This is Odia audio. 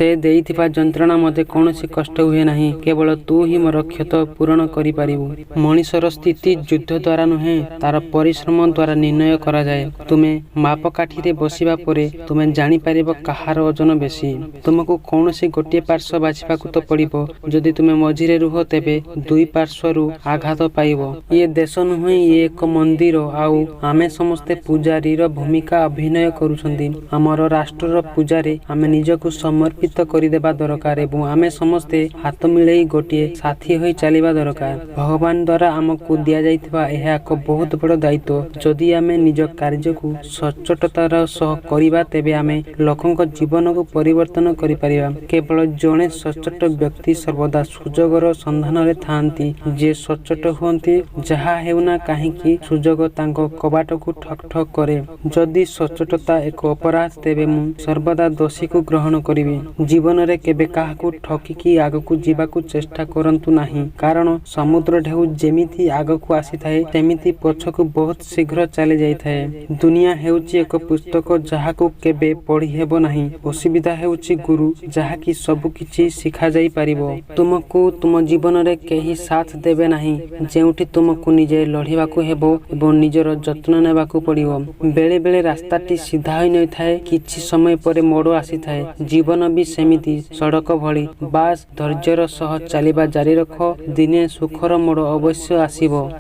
ସେ ଦେଇଥିବା ଯନ୍ତ୍ରଣା ମୋତେ କୌଣସି କଷ୍ଟ ହୁଏ ନାହିଁ। କେବଳ ତୁ ହିଁ ମୋର କ୍ଷତ ପୂରଣ କରିପାରିବୁ। ମଣିଷର ସ୍ଥିତି ଯୁଦ୍ଧ ଦ୍ୱାରା ନୁହେଁ, ତାର ପରିଶ୍ରମ ଦ୍ୱାରା ନିର୍ଣ୍ଣୟ କରାଯାଏ। ତୁମେ ମାପକାଠିରେ ବସିବା ପରେ ତୁମେ ଜାଣିପାରିବ କାହାର ଓଜନ ବେଶୀ। ତୁମକୁ କୌଣସି ଗୋଟିଏ ପାର୍ଶ୍ୱ ବାଛିବାକୁ ତ ପଡ଼ିବ। ଯଦି ତୁମେ ମଝିରେ ରୁହ ତେବେ ଦୁଇ ପାର୍ଶ୍ୱରୁ ଆଘାତ ପାଇବ। ଇଏ ଦେଶ ନୁହେଁ, ଇଏ ଏକ ମନ୍ଦିର, ଆଉ ଆମେ ସମସ୍ତେ ପୂଜାରୀର ଭୂମିକା ଅଭିନୟ କରୁଛନ୍ତି। ଆମର ରାଷ୍ଟ୍ରର ପୂଜାରେ ଆମେ ନିଜକୁ ସମର୍ପିତ କରିଦେବା ଦରକାର ଏବଂ ଆମେ ସମସ୍ତେ ହାତ ମିଳେଇ ଗୋଟିଏ ସାଥୀ ହୋଇ ଚାଲିବା ଦରକାର। ଭଗବାନ ଦ୍ୱାରା ଆମକୁ ଦିଆଯାଇଥିବା ଏହା ଏକ ବହୁତ ବଡ଼ ଦାୟିତ୍ୱ। ଯଦି ଆମେ ନିଜ କାର୍ଯ୍ୟକୁ ସଚ୍ଚୋଟତାର ସହ କରିବା ତେବେ ଆମେ ଲୋକଙ୍କ ଜୀବନକୁ ପରିବର୍ତ୍ତନ କରିପାରିବା। କେବଳ ଜଣେ ସଚ୍ଚୋଟ ବ୍ୟକ୍ତି ସର୍ବଦା ସୁଯୋଗର ସନ୍ଧାନରେ ଥାଆନ୍ତି। ଯିଏ ସଚ୍ଚୋଟ ହୁଅନ୍ତି, ଯାହା ହେଉନା କାହିଁକି ସୁଯୋଗ ତାଙ୍କ କବାଟକୁ ଠକ୍ ଠକ୍ କରେ। ଯଦି ସଚ୍ଚୋଟତା ଏକ ଅପରାଧ ତେବେ ମୁଁ ସର୍ବଦା ଦୋଷୀକୁ ଗ୍ରହଣ କରିବି। ଜୀବନରେ କେବେ କାହାକୁ ଠକିକି ଆଗକୁ ଯିବାକୁ ଚେଷ୍ଟା କରନ୍ତୁ ନାହିଁ, କାରଣ ସମୁଦ୍ର ଢେଉ ଯେମିତି ଆଗକୁ ଆସିଥାଏ ସେମିତି ପଛକୁ ବହୁତ ଶୀଘ୍ର ଚାଲି ଯାଇଥାଏ। ଦୁନିଆ ହେଉଛି ଏକ ପୁସ୍ତକ ଯାହାକୁ କେବେ ପଢ଼ି ହେବ ନାହିଁ। ଅସୁବିଧା ହେଉଛି ଗୁରୁ, ଯାହାକି ସବୁ କିଛି ଶିଖାଯାଇ ପାରିବ। ତୁମକୁ ତୁମ ଜୀବନରେ କେହି ସାଥ ଦେବେ ନାହିଁ, ଯେଉଁଠି ତୁମକୁ ନିଜେ ଲଢ଼ିବାକୁ ହେବ ଏବଂ ନିଜର ଯତ୍ନ ନେବାକୁ ପଡ଼ିବ। ବେଳେ ବେଳେ ରାସ୍ତାଟି ସିଧା ହୋଇନଥାଏ, କିଛି ସମୟ ପରେ ମୋଡ଼ ଆସିଥାଏ। ଜୀବନ ବି ସେମିତି ସଡ଼କ ଭଳି। ବାସ୍ ଧୈର୍ଯ୍ୟର ସହ ଚାଲିବା ଜାରି ରଖ, ଦିନେ ସୁଖର ମୋଡ଼ ଅବଶ୍ୟ ଆସିବ।